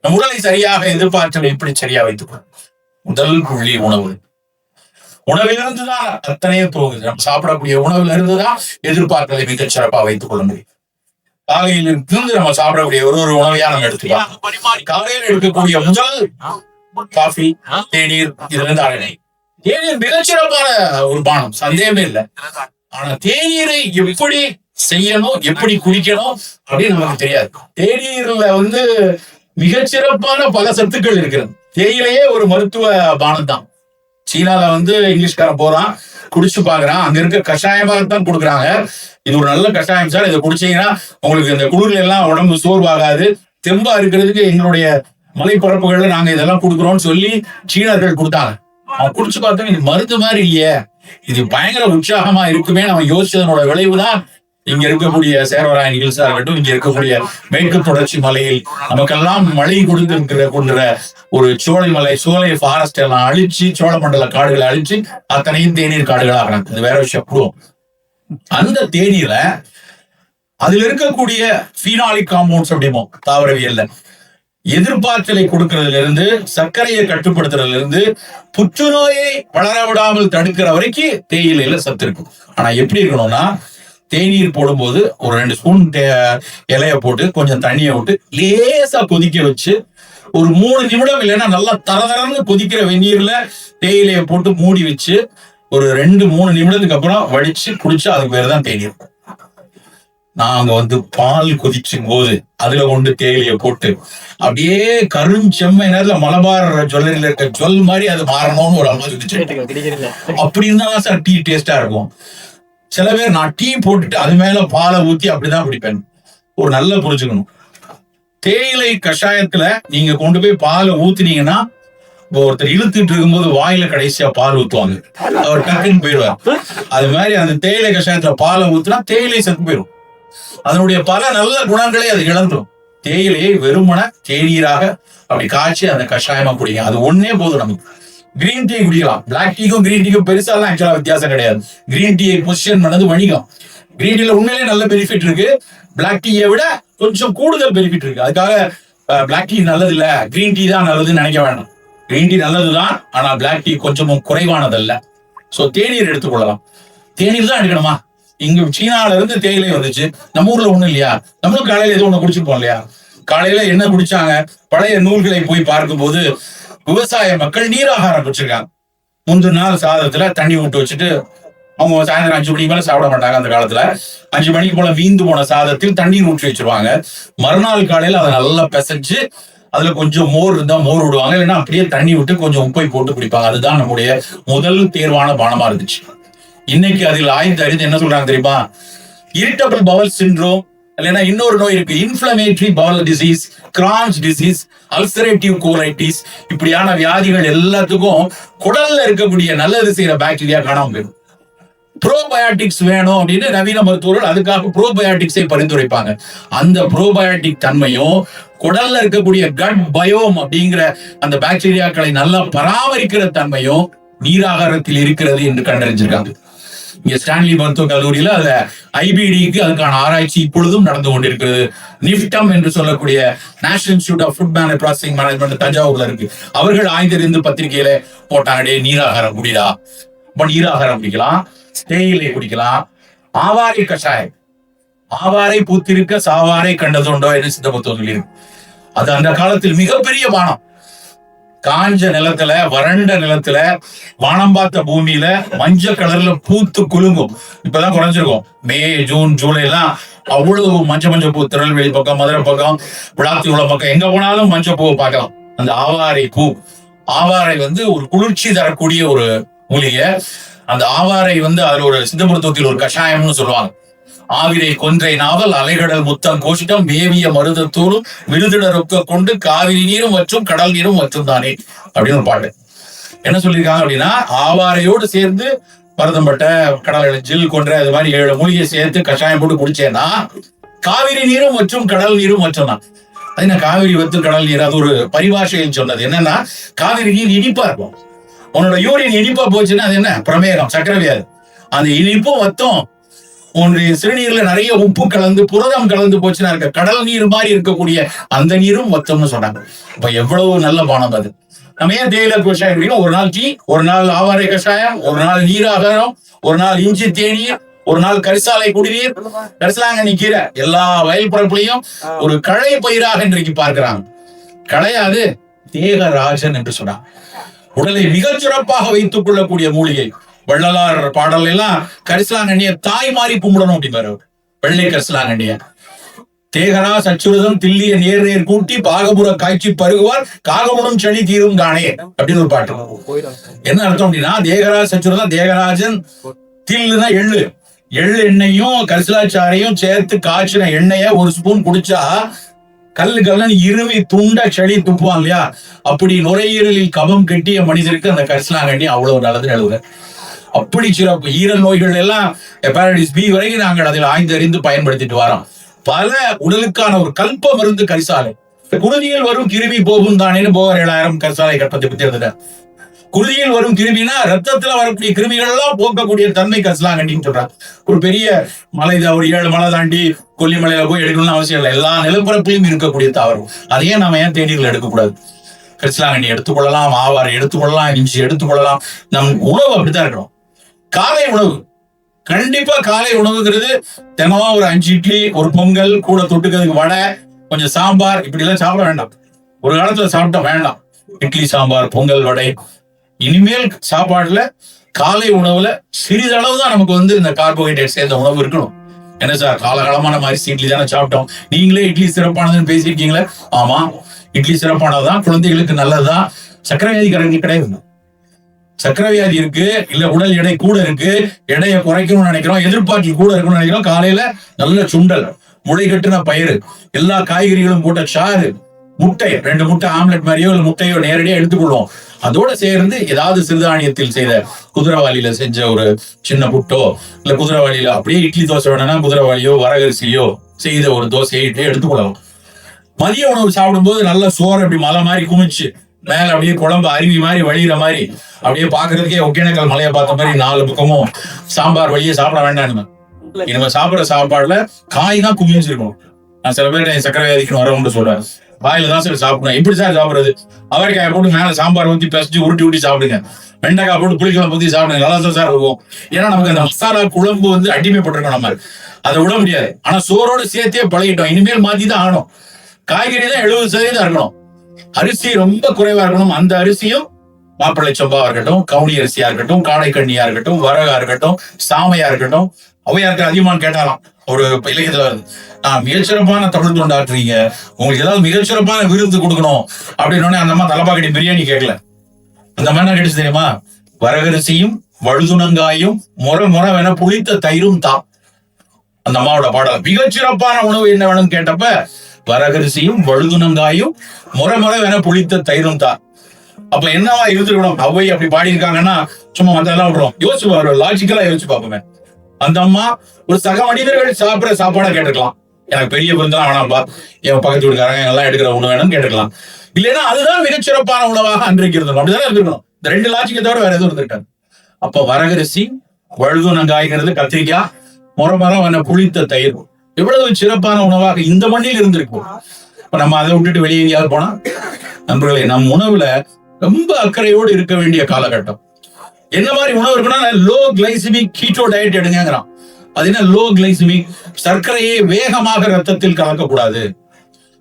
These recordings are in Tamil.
நம் உடலை சரியாக எதிர்பார்த்தலை எப்படி சரியா வைத்துக்கொள்ளும்? முதல் புள்ளி உணவு. உணவிலிருந்துதான் அத்தனையே போகுது. நம்ம சாப்பிடக்கூடிய உணவுல இருந்துதான் எதிர்பார்த்தலை மிகச் சிறப்பா வைத்துக் கொள்ள முடியும். காலையில் இருந்து நம்ம சாப்பிடக்கூடிய ஒரு உணவையா நம்ம எடுத்துக்கலாம். காலையில் எடுக்கக்கூடிய முதல் காஃபி, தேநீர், இதுல இருந்து அரணை. தேநீர் மிகச்சிறப்பான ஒரு பானம், சந்தேகமே இல்லை. ஆனா தேநீரை எப்படி செய்யணும், எப்படி குடிக்கணும் அப்படின்னு நமக்கு தெரியாது. தேநீர்ல மிகச்சிறப்பான பல சத்துக்கள் இருக்கிறது. தேயிலையே ஒரு மருத்துவ பானம் தான். சீனால இங்கிலீஷ்காரன் போறான், குடிச்சு பாக்குறான், அங்க இருக்க கஷாயமாகத்தான் கொடுக்குறாங்க. இது ஒரு நல்ல கஷாயம் சார், இதை குடிச்சீங்கன்னா உங்களுக்கு இந்த குளிர்ல எல்லாம் உடம்பு சோர்வாகாது, தெம்பா இருக்கிறதுக்கு எங்களுடைய மலைப்பரப்புகள்ல நாங்க இதெல்லாம் கொடுக்குறோம்னு சொல்லி சீனர்கள் கொடுத்தாங்க. அவன் குடிச்சு பார்த்தா இது மருந்து மாதிரி இல்லையே, இது பயங்கர உற்சாகமா இருக்குமே நம்ம யோசிச்சதனோட விளைவுதான் இங்க இருக்கக்கூடிய சேர்வராயன் ஹில்ஸா இருக்கட்டும், இங்க இருக்கக்கூடிய மேற்கு தொடர்ச்சி மலையில் நமக்கெல்லாம் மழை கொண்டுற ஒரு சோலை ஃபாரஸ்ட் எல்லாம் அழிச்சு, சோழமண்டல காடுகளை அழிச்சு அத்தனையும் தேநீர் காடுகளாக அது வேற விஷயம். அந்த தேநீர அதுல இருக்கக்கூடிய பீனாலிக் காம்பவுண்ட்ஸ் அப்படிமோ தாவரவியல்ல எதிர்பார்த்தலை கொடுக்கறதுல இருந்து, சர்க்கரையை கட்டுப்படுத்துறதுல இருந்து, புற்றுநோயை வளர விடாமல் தடுக்கிற வரைக்கும் தேயிலையில சத்து இருக்கும். ஆனா எப்படி இருக்கணும்னா, தேநீர் போடும்போது ஒரு 2 ஸ்பூன் இலைய போட்டு கொஞ்சம் தண்ணியை விட்டு லேசா கொதிக்க வச்சு ஒரு 3 நிமிடம் இல்லைன்னா நல்லா தரதரன்னு கொதிக்கிற வெந்நீர்ல தேயிலையை போட்டு மூடி வச்சு ஒரு 2-3 நிமிடத்துக்கு அப்புறம் வடிச்சு குடிச்சா அதுக்கு பேர் தான் தேநீர். நாங்க பால் கொதிச்சும் போது அதுல கொண்டு தேயிலையை போட்டு அப்படியே கருஞ்செம்மை நேரத்துல மலபார் ஜுவல்லரியில இருக்க ஜுவல் மாதிரி அது மாறணும்னு ஒரு அம்மா சொல்லிச்சு. அப்படி இருந்தா சார் டீ டேஸ்டா இருக்கும். சில பேர் நான் டீ போட்டுட்டு அது மேல பாலை ஊத்தி அப்படிதான் குடிப்பேன். ஒரு நல்ல புரிஞ்சுக்கணும், தேயிலை கஷாயத்துல நீங்க கொண்டு போய் பாலை ஊத்துனீங்கன்னா, ஒருத்தர் இழுத்துட்டு இருக்கும்போது வாயில கடைசியா பால் ஊத்துவாங்க, அவர் டக்குன்னு போயிடுவார். அது மாதிரி அந்த தேயிலை கஷாயத்துல பாலை ஊத்துனா தேயிலை செத்து போயிடும். அதனுடைய பல நல்ல குணங்களை அது இழந்துடும். தேயிலையை வெறுமன தேநீராக அப்படி காய்ச்சி அந்த கஷாயமா குடிங்க, அது ஒன்னே போதும் நமக்கு. கிரீன் டீ குடிக்கலாம். பிளாக் டீக்கும் கிரீன் டீக்கும் பெருசாலாம் ஆக்சுவலா வித்தியாசம் கிடையாது. கிரீன் டீயை பொசிஷன் பண்ணது வணிகம். கிரீன் டீல உண்மையிலே நல்ல பெனிஃபிட் இருக்கு, பிளாக் டீயை விட கொஞ்சம் கூடுதல் பெனிஃபிட் இருக்கு. அதுக்காக பிளாக் டீ நல்லது இல்ல, கிரீன் டீ தான் நல்லதுன்னு நினைக்க வேண்டாம். கிரீன் டீ நல்லதுதான், ஆனா பிளாக் டீ கொஞ்சமும் குறைவானதல்ல. சோ தேநீர் எடுத்துக்கொள்ளலாம். தேநீர் தான் எடுக்கணுமா? இங்க சீனால இருந்து தேயிலை வந்துச்சு, நம்ம ஊர்ல ஒண்ணு இல்லையா? நம்மளும் காலையில ஏதோ ஒண்ணு குடிச்சிருப்போம் இல்லையா? காலையில என்ன குடிச்சாங்க? பழைய நூல்களை போய் பார்க்கும் போது விவசாய மக்கள் நீராகாரம் குடிச்சிருக்காங்க. முந்தின நாள் சாதத்துல தண்ணி விட்டு வச்சுட்டு அவங்க சாயந்தரம் 5 மணிக்கு மேல சாப்பிட மாட்டாங்க. அந்த காலத்துல 5 மணிக்கு போல வீந்து போன சாதத்தில் தண்ணீர் ஊற்றி வச்சிருவாங்க. மறுநாள் காலையில அதை நல்லா பிசைஞ்சு அதுல கொஞ்சம் மோர் இருந்தா மோர் விடுவாங்க, இல்லைன்னா அப்படியே தண்ணி விட்டு கொஞ்சம் உப்பை போட்டு குடிப்பாங்க. அதுதான் நம்முடைய முதல் தேர்வான பானமா இருந்துச்சு. இன்னைக்கு அதில் ஆய்ந்து அறிந்து என்ன சொல்றாங்க தெரியுமா? இரிட்டபிள் பவல் சிண்ட்ரோம், இல்லைன்னா இன்னொரு நோய் இருக்கு, inflammatory Powell disease, Crohn's disease, ulcerative colitis, இப்படியான வியாதிகள் எல்லாத்துக்கும் குடல்ல இருக்கக்கூடிய நல்லது செய்யற பாக்டீரியா காணாம போயிடும். ப்ரோபயோட்டிக்ஸ் வேணும் அப்படின்னு நவீன மருத்துவர்கள் அதுக்காக ப்ரோபயோட்டிக்ஸை பரிந்துரைப்பாங்க. அந்த ப்ரோபயோட்டிக் தன்மையும் குடல்ல இருக்கக்கூடிய கட் பயோம் அப்படிங்கிற அந்த பாக்டீரியாக்களை நல்லா பராமரிக்கிற தன்மையும் நீராகாரத்தில் இருக்கிறது என்று கண்டறிஞ்சிருக்காங்க. இங்க ஸ்டான்லி மருத்துவக் கல்லூரியில அதுல ஐபிடிக்கு அதுக்கான ஆராய்ச்சி இப்பொழுதும் நடந்து கொண்டிருக்கிறது. நிப்டம் என்று சொல்லக்கூடிய national institute of food and processing management தஞ்சாவூர்ல இருக்கு. அவர்கள் ஆய்ந்தறிந்து பத்திரிகையில போட்டாங்க, நீராகாரம் குடிடா. நீராகாரம் குடிக்கலாம், தேயிலை குடிக்கலாம், ஆவாரை கஷாயம், ஆவாரை பூத்திருக்க சாவாரை கண்டதுண்டோ என்று சித்த மருத்துவம் சொல்லியிருக்கு. அது அந்த காலத்தில் மிகப்பெரிய பானம். காஞ்ச நிலத்துல, வறண்ட நிலத்துல, வானம் பார்த்த பூமியில மஞ்சள் கலர்ல பூத்து குலுங்கும். இப்பதான் குறைஞ்சிருக்கும். மே, ஜூன், ஜூலை எல்லாம் அவ்வளவு மஞ்சள் பூ. திருநெல்வேலி பக்கம், மதுரை பக்கம், விளாத்திக்குளம் பக்கம் எங்க போனாலும் மஞ்சள் பூவை பார்க்கலாம். அந்த ஆவாரை பூ, ஆவாரை ஒரு குளிர்ச்சி தரக்கூடிய ஒரு மூலிகை. அந்த ஆவாரை அதுல ஒரு சித்த மருத்துவத்தில் ஒரு கஷாயம்னு சொல்லுவாங்க. ஆவிரை கொன்றை நாவல் அலைகடல் முத்தம் கோஷிடம் மேவிய மருதத்தூளும் விருதிடரொக்க கொண்டு காவிரி நீரும் மற்றும் கடல் நீரும் மற்றும் தானே அப்படின்னு ஒரு பாட்டு. என்ன சொல்லியிருக்காங்க அப்படின்னா, ஆவாரையோடு சேர்ந்து மருதம்பட்டை, கடல் ஜில் கொன்ற அது மாதிரி 7 மூலிகை சேர்த்து கஷாயம் போட்டு குடிச்சேன்னா காவிரி நீரும் மற்றும் கடல் நீரும் மற்றும் தான். அது என்ன காவிரி கடல் நீர்? அது ஒரு பரிபாஷைன்னு சொன்னது. என்னன்னா, காவிரி நீர் இனிப்பா இருக்கும். உன்னோட யூரின் இனிப்பா போச்சுன்னா அது என்ன? பிரமேகம், சக்கரை வியாதி. அந்த இனிப்பும் வத்தும் உன்னுடைய சிறுநீர்ல நிறைய உப்பு கலந்து புரதம் கலந்து போச்சுன்னா இருக்க கடல் நீர் மாதிரி இருக்கக்கூடிய அந்த நீரும் மொத்தம்னு சொன்னாங்க. இப்ப எவ்வளவு நல்ல பானம் அது. நம்ம ஏன் தேயிலை கஷாயம்? ஒரு நாள் டீ, ஒரு நாள் ஆவாரை கஷாயம், ஒரு நாள் நீராகாரம், ஒரு நாள் இஞ்சி தேநீர், ஒரு நாள் கரிசாலை குடிநீர், கரிசலாங்கண்ணி கீரை. எல்லா வயல் பரப்புலையும் ஒரு களை பயிராக இன்றைக்கு பார்க்கிறாங்க. களையாது தேகராஜன் என்று சொன்னார். உடலை மிகச் சிறப்பாக வைத்துக் கொள்ளக்கூடிய மூலிகை. வள்ளலார் பாடல் எல்லாம் கரிசலாங்கண்ணிய தாய் மாறி கும்பிடணும் அப்படின்னு வெள்ளை கரிசலாங்கண்ணிய. தேகரா சச்சுரதம் தில்லிய நேர் நேர் கூட்டி பாகபுர காய்ச்சி பருகுவார் காகமுடும் சனி தீரும் காணே அப்படின்னு ஒரு பாட்டு. என்ன அர்த்தம் அப்படின்னா, தேகரா சச்சுரதம், தேகராஜன், தில்லுனா எள்ளு, எள்ளு எண்ணெயும் கரிசலாச்சாரையும் சேர்த்து காய்ச்சின எண்ணெய ஒரு ஸ்பூன் குடிச்சா கல்லு இருவி துண்ட செடி துப்புவான் இல்லையா, அப்படி நுரையீரலில் கபம் கட்டிய மனிதருக்கு அந்த கரிசலாங்கண்ணி அவ்வளவு நல்லது எழுதுற. அப்படி சிறப்பு. ஈரல் நோய்கள் எல்லாம் ஹெப்பாடைட்டிஸ் பி வரைக்கும் நாங்கள் அதில் ஆய்ந்தறிந்து பயன்படுத்திட்டு வரோம். பல உடலுக்கான ஒரு கல்ப மருந்து கரிசாலை. குருதியில் வரும் கிருமி போகும் தானேன்னு போவார் 7000 கரிசாலை கற்பத்தை பத்தி எழுதுற. குருதியில் வரும் கிருமினா ரத்தத்துல வரக்கூடிய கிருமிகள் எல்லாம் போக்கக்கூடிய தன்மை கரிசலாங்கண்ணின்னு சொல்றாங்க. ஒரு பெரிய மலை, ஒரு 7 மலை தாண்டி கொல்லிமலையில போய் எடுக்கணும்னு அவசியம் இல்லை. எல்லா நிலப்பரப்பிலும் இருக்கக்கூடிய தாவரம். அதையே நாம ஏன் தேநீர்கள் எடுக்கக்கூடாது? கரிசலாங்கண்ணி எடுத்துக்கொள்ளலாம், ஆவாரை எடுத்துக்கொள்ளலாம், இஞ்சி எடுத்துக்கொள்ளலாம். நம் உணவு அப்படித்தான் இருக்கணும். காலை உணவு கண்டிப்பா, காலை உணவுங்கிறது தினமும் ஒரு 5 இட்லி, ஒரு பொங்கல், கூட தொட்டுக்கிறதுக்கு வடை, கொஞ்சம் சாம்பார், இப்படி எல்லாம் சாப்பிட வேண்டாம். ஒரு காலத்துல சாப்பிட்டா வேண்டாம் இட்லி சாம்பார் பொங்கல் வடை. இனிமேல் சாப்பாடுல காலை உணவுல சிறிதளவு தான் நமக்கு இந்த கார்போஹைட்ரேட் சேர்ந்த உணவு இருக்கணும். என்ன சார், காலகாலமான மாதிரி இட்லி தானே சாப்பிட்டோம், நீங்களே இட்லி சிறப்பானதுன்னு பேசியிருக்கீங்களே. ஆமா, இட்லி சிறப்பானதுதான், குழந்தைகளுக்கு நல்லதுதான். சக்கரை வியாதிக்காரங்க கிடையாது. சக்கரை வியாதி இருக்கு, இல்ல உடல் எடை கூட இருக்கு, எடையை குறைக்கணும்னு நினைக்கிறோம், எதிர்பார்த்து கூட இருக்கணும்னு நினைக்கிறோம். காலையில நல்ல சுண்டல், முளை கட்டின பயிறு, எல்லா காய்கறிகளும் போட்ட சாறு, முட்டை, 2 முட்டை ஆம்லெட் மாதிரியோ இல்ல முட்டையோ நேரடியா எடுத்துக்கொள்வோம். அதோட சேர்ந்து ஏதாவது சிறுதானியத்தில் செய்த, குதிரைவாளியில செஞ்ச ஒரு சின்ன புட்டோ, இல்ல குதிரைவாளியில அப்படியே இட்லி தோசை வேணும்னா குதிரைவாளியோ வரகரிசியோ செய்த ஒரு தோசையை எடுத்துக்கொள்ளலாம். மதிய உணவு சாப்பிடும்போது நல்ல சோறு அப்படி மலை மாதிரி குமிச்சு மேல அப்படியே குழம்பு அருவி மாதிரி வழிகிற மாதிரி அப்படியே பாக்குறதுக்கே ஒகேனக்கல் மலையை பார்த்த மாதிரி 4 பக்கமும் சாம்பார் வழியே சாப்பிட வேண்டாம். நம்ம சாப்பிடுற சாப்பாடுல காய் தான் குமிஞ்சிருக்கணும். நான் சில பேர் சக்கரை வியாதிக்கு வரவுன்னு சொல்றேன், வாயில தான் சார் சாப்பிடணும். எப்படி சார் சாப்பிடுறது? அவரைக்காய் போட்டு மேல சாம்பார் ஊற்றி பிசைச்சு உருட்டி சாப்பிடுங்க, வெண்டைக்காய் போட்டு புளிக்குழம்பு ஊற்றி சாப்பிடுங்க, நல்லா தான் சார் இருக்கும். ஏன்னா நமக்கு அந்த மசாலா குழம்பு அடிமைப்பட்டிருக்கோம், நம்ம அதை விட முடியாது. ஆனா சோரோடு சேர்த்தே பழகிட்டோம், இனிமேல் மாத்தி தான் ஆகணும். காய்கறி தான் 70% இருக்கணும், அரிசி ரொம்ப குறைவா இருக்கணும். அந்த அரிசியும் மாப்பிள்ளை சம்பாவா இருக்கட்டும், கவுனி அரிசியா இருக்கட்டும், காடைக்கண்ணியா இருக்கட்டும், வரகா இருக்கட்டும், சாமையா இருக்கட்டும். அவையாருக்கு அதிகமான கேட்டாலாம் ஒரு இலக்கியத்துல வருது, நான் மிகச்சிறப்பான தமிழ் தொண்டாற்றுறீங்க, உங்களுக்கு ஏதாவது மிகச்சிறப்பான விருது கொடுக்கணும் அப்படின்னு அந்த அம்மா தலப்பாக்கட்டி பிரியாணி கேட்கல. அந்த மாதிரி என்ன கிடைச்சு தெரியுமா? வரகரிசியும் வழுதுணங்காயும் முறை புளித்த தயிரும் தான். அந்த அம்மாவோட பாடல். மிகச்சிறப்பான உணவு என்ன வேணும்னு கேட்டப்ப வரகரிசியும் வழுதுணங்காயும் முறை புளித்த தயிரும் தான். அப்ப என்னவா இருந்துருக்கணும்? அவை அப்படி பாடி இருக்காங்கன்னா சும்மா மத்தெல்லாம் விடுறோம், யோசிச்சு பாருங்க, லாஜிக்கலா யோசிச்சு பார்ப்போமே. அந்த அம்மா ஒரு சக மனிதர்கள் சாப்பிடுற சாப்பாடா கேட்டுக்கலாம், எனக்கு பெரிய விருந்தெல்லாம் வேணாம்பா, என் பக்கத்து வீட்டுக்காரங்க எல்லாம் எடுக்கிற உணவு வேணும்னு கேட்டுக்கலாம். இல்லைன்னா அதுதான் மிகச்சிறப்பான உணவாக அன்றைக்கு இருந்தோம், அப்படிதான் இருந்திருக்கணும். இந்த 2 லாஜிக்கை தவிர வேற எதுவும் இருந்திருக்காரு. அப்ப வரகரிசி, வழுதுணங்காய்ங்கிறது, கத்திரிக்காய், முறை புளித்த தயிர், எவ்வளவு சிறப்பான உணவாக இந்த மண்ணில் இருந்திருக்கும். இப்ப நம்ம அதை விட்டுட்டு வெளியே எங்கேயாவது போனா, நண்பர்களே, நம் உணவுல ரொம்ப அக்கறையோடு இருக்க வேண்டிய காலகட்டம். என்ன மாதிரி உணவு இருக்குன்னா, லோ கிளைசிமிக் கீட்டோ டயட் எடுங்கிறான். அது என்ன லோ கிளைசிமிக்? சர்க்கரையை வேகமாக ரத்தத்தில் கலக்கக்கூடாது.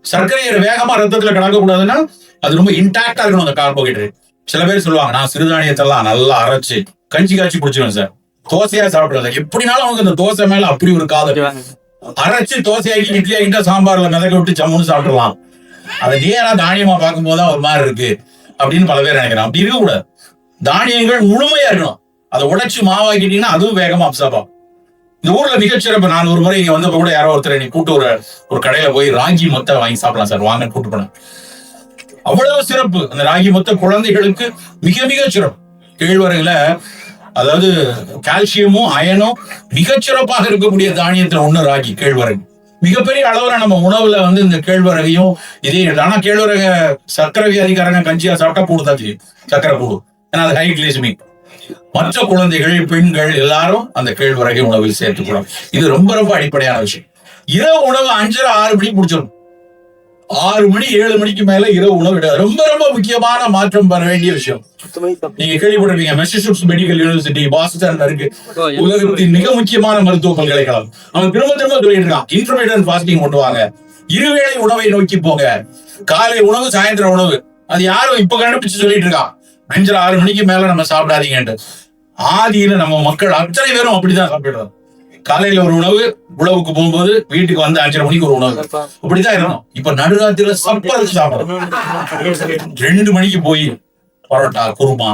சர்க்கரையை வேகமா ரத்தத்துல கலக்கக்கூடாதுன்னா அது ரொம்ப இன்டாக்டா இருக்கணும் அந்த கார்போஹைட்ரேட். சில பேர் சொல்லுவாங்க, நான் சிறுதானியத்தெல்லாம் நல்லா அரைச்சு கஞ்சி காய்ச்சி குடிச்சிருவேன் சார், தோசையா சாப்பிடுறது. எப்படினாலும் அவனுக்கு அந்த தோசை மேல அப்படி ஒரு காதல். அரைச்சு தோசையாக்கி இட்லி ஆகிட்டா சாம்பார்ல மிதக்க விட்டு ஜம்முன்னு சாப்பிடலாம். அதை நேரா தானியமா பார்க்கும் போதுதான் ஒரு மாதிரி இருக்கு அப்படின்னு பல பேர் நினைக்கிறான். அப்படி இருக்கக்கூடாது. தானியங்கள் முழுமையா இருக்கணும். அதை உடைச்சு மாவாக்கிட்டீங்கன்னா அதுவும் வேகமா அப்சாப் ஆகும். இந்த ஊர்ல மிகச்சிறப்பு. நான் ஒரு முறை இங்க வந்தப்ப கூட யாரோ ஒருத்தர் நீ கூட்டு ஒரு கடையில போய் ராகி மொத்த வாங்கி சாப்பிடலாம் சார், வாங்க கூட்டு போனேன். அவ்வளவு சிறப்பு அந்த ராகி மொத்த. குழந்தைகளுக்கு மிக மிக சிறப்பு. கேழ்வரகுல அதாவது கால்சியமும் அயனும் மிகச்சிறப்பாக இருக்கக்கூடிய தானியத்துல ஒண்ணு ராகி, கேழ்வரகு. மிகப்பெரிய அளவுல நம்ம உணவுல இந்த கேழ்வரகையும் இதே. ஆனா கேழ்வரக சர்க்கரை வியாதிக்காரங்க கஞ்சியா சாப்பிட்டா கூடுதான் செய்யும், சர்க்கரை கூடும். ஏன்னா அது ஹை கிளைசமிக். மற்ற குழந்தைகள், பெண்கள் எல்லாரும் அந்த கேழ்வரகை உணவில் சேர்த்துக்கணும். இது ரொம்ப ரொம்ப அடிப்படையான விஷயம். இரவு உணவு 5:30 6 மணிக்கு முடிச்சிடும். 6 மணி 7 மணிக்கு மேல இரவு உணவு ரொம்ப ரொம்ப முக்கியமான மாற்றம் வர வேண்டிய விஷயம். நீங்க கேள்விப்பட்டிருப்பீங்க, மெசசூட்ஸ் மெடிக்கல் யூனிவர்சிட்டி பாஸ்டன்ல இருக்கு, உலகத்தின் மிக முக்கியமான மருத்துவ பல்கலைக்கழகம். அவன் திரும்ப திரும்ப சொல்லிட்டு இருக்கான், இன்டர்மீடியன்ட் ஃபாஸ்டிங் கொண்டு வாங்க, இருவேளை உணவை நோக்கி போங்க, காலை உணவு சாயந்தர உணவு. அது யாரும் இப்ப கண்டுபிடிச்சு சொல்லிட்டு இருக்கான், 5:30 6 மணிக்கு மேல நம்ம சாப்பிடாதீங்கன்ட்டு. ஆதியில நம்ம மக்கள் அத்தனை பேரும் அப்படிதான் சாப்பிடுறோம். காலையில ஒரு உணவு, உழவுக்கு போகும்போது வீட்டுக்கு வந்து 5:30 மணிக்கு ஒரு உணவு, அப்படிதான் இருக்கணும். இப்ப நடுராத்திரில சப்பாத்தி சாப்பிடணும், 2 மணிக்கு போய் பரோட்டா குருமா.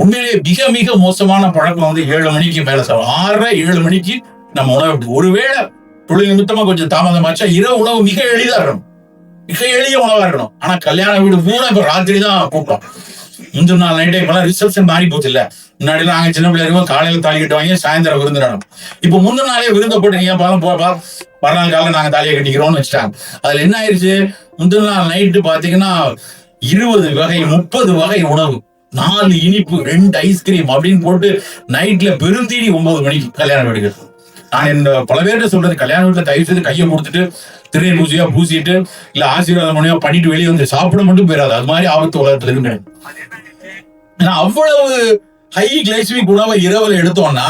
உண்மையிலேயே மிக மிக மோசமான பழக்கம் வந்து 7 மணிக்கு மேல சாப்பிடும். 6:30 7 மணிக்கு நம்ம உணவு, ஒருவேளை தொழில் நிமித்தமா கொஞ்சம் தாமதமாச்சா இரவு உணவு மிக எளிதா இருக்கணும், மிக எளிய உணவா இருக்கணும். ஆனா கல்யாண வீடு பூரா இப்ப ராத்திரி தான் கூட்டம். முந்தின நாள் நைட்டே இப்பெல்லாம் ரிசப்ஷன் மாறி போச்சு இல்ல. முன்னாடி எல்லாம் நாங்க சின்ன பிள்ளை இருக்கும், காலையில தாலி கட்டுவாங்க, சாயந்தரம் விருந்துடணும். இப்ப முந்தின நாளே விருந்த போட்டு நீங்க மறுநாள் காலையில நாங்க தாலியை கட்டிக்கிறோம்னு வச்சுட்டாங்க. அதுல என்ன ஆயிடுச்சு, முந்தின நாள் நைட்டு பாத்தீங்கன்னா 20 வகை 30 வகை உணவு, 4 இனிப்பு 2 ஐஸ்கிரீம் அப்படின்னு போட்டு நைட்ல பெருந்தீனி 9 மணிக்கு கல்யாண வீடுகள். நான் இந்த பல பேர்கிட்ட சொல்றது, கல்யாண வீட்டுல தயவு செய்து கையை கொடுத்துட்டு திரை பூசியா பூசிட்டு இல்ல ஆசீர்வாதம் பண்ணியோ பண்ணிட்டு வெளியே வந்து சாப்பிட மட்டும் போயிடாது. அது மாதிரி ஆபத்து உலகத்துல இருக்கு. ஏன்னா அவ்வளவு ஹை கிளைசிமிக் உணவை இரவுல எடுத்தோம்னா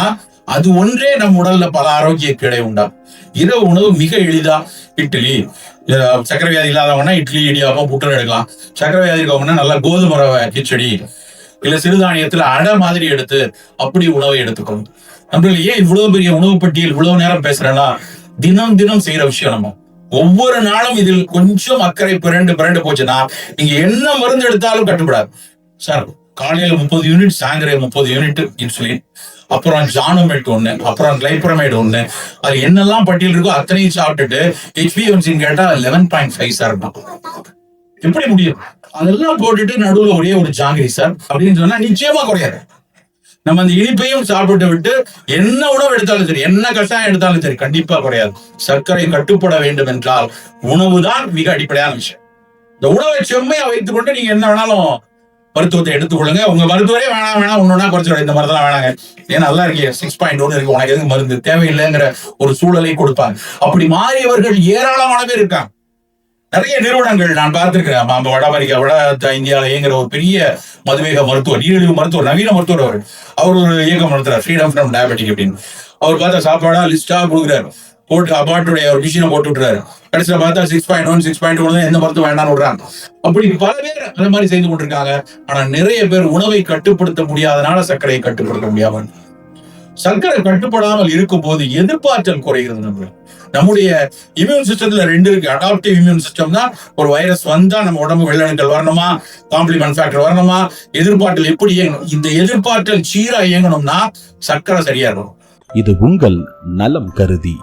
அது ஒன்றே நம்ம உடல்ல பல ஆரோக்கிய கேடை உண்டாகும். இரவு உணவு மிக எளிதா, இட்லி, சக்கரை வியாதி இல்லாதவங்கன்னா இட்லி இடியாப்பம் புட்டு எடுக்கலாம். சக்கரை வியாதி இருக்கவங்கன்னா நல்லா கோதுமை ரவை கிச்சடி இல்ல சிறுதானியத்துல அடை மாதிரி எடுத்து அப்படி உணவை எடுத்துக்கணும். நம்மளுக்கு ஏன் இவ்வளவு பெரிய உணவு பட்டியல் இவ்வளவு நேரம் பேசுறேன்னா, தினம் தினம் செய்யற விஷயம். நம்ம ஒவ்வொரு நாளும் இதில் கொஞ்சம் அக்கறை பிறண்டு போச்சுன்னா நீங்க என்ன மருந்து எடுத்தாலும் கட்டுப்படாது. சார் காலையில 30 யூனிட், சாயந்தரம் 30 யூனிட் இன்சுலின், அப்புறம் ஜானோமெட் ஒண்ணு, அப்புறம் கிளைப்ரமைடு ஒண்ணு, அது என்னெல்லாம் பட்டியல் இருக்கோ அத்தனையும் சாப்பிட்டுட்டு HbA1c கேட்டா 11.5 சார். எப்படி முடியும்? அதெல்லாம் போட்டுட்டு நடுவுல ஒரே ஒரு ஜாங்கிரி சார் அப்படின்னு சொன்னா நிச்சயமா குறையாது. நம்ம அந்த இனிப்பையும் சாப்பிட்டு விட்டு என்ன உணவு எடுத்தாலும் சரி, என்ன கஷாயம் எடுத்தாலும் சரி, கண்டிப்பா குறையாது. சர்க்கரை கட்டுப்பட வேண்டும் என்றால் உணவுதான் மிக அடிப்படையான விஷயம். இந்த உணவை செம்மையா வைத்துக் கொண்டு நீங்க என்ன வேணாலும் மருத்துவத்தை எடுத்துக்கொள்ளுங்க. உங்க மருத்துவரே வேணாம் ஒண்ணுன்னா குறைச்சிடும், இந்த மருந்தெல்லாம் வேணாங்க, ஏன் நல்லா இருக்கீங்க 6.1 இருக்கு, உனக்கு எதுக்கு மருந்து தேவையில்லைங்கிற ஒரு சூழலை கொடுப்பாங்க. அப்படி மாறியவர்கள் ஏராளமான பேர் இருக்காங்க. நிறைய நிறுவனங்கள் நான் பார்த்திருக்கிறேன். வட அமெரிக்கா, வட இந்தியாவில இயங்குற ஒரு பெரிய மதுவேக மருத்துவர், நீரிழிவு மருத்துவர், நவீன மருத்துவர். அவர் ஒரு இயக்கம் நடத்துறாரு, ஃப்ரீடம் ஃப்ரம் டயபெட்டிக் அப்படின்னு. அவர் பார்த்தா சாப்பாடா லிஸ்டா கொடுக்குறாரு, போட்டு அபார்ட்டுடைய ஒரு மிஷினை போட்டு விட்டுறாரு. கடைசியில பார்த்தா 6.1 6.1 எந்த மருத்துவம் வேண்டாம்னு விடுறாங்க. அப்படி பல பேர் அந்த மாதிரி செய்து கொண்டிருக்காங்க. ஆனா நிறைய பேர் உணவை கட்டுப்படுத்த முடியாதனால சர்க்கரையை கட்டுப்படுத்த முடியாம. சர்க்கரை கட்டுப்படாமல் இருக்கும் போது எதிர்பார்த்தல் குறைகிறது. நம்முடைய இம்யூன் சிஸ்டத்துல 2 இருக்கு. அடாப்டிவ் இம்யூன் சிஸ்டம் தான், ஒரு வைரஸ் வந்தா நம்ம உடம்பு வெள்ளணுக்கள் வரணுமா, காம்ப்ளிமெண்ட் ஃபேக்டர் வரணுமா, எதிர்பார்த்தல் எப்படி இயங்கணும். இந்த எதிர்பார்த்தல் சீரா இயங்கணும்னா சர்க்கரை சரியா இருக்கும். இது உங்கள் நலம் கருதி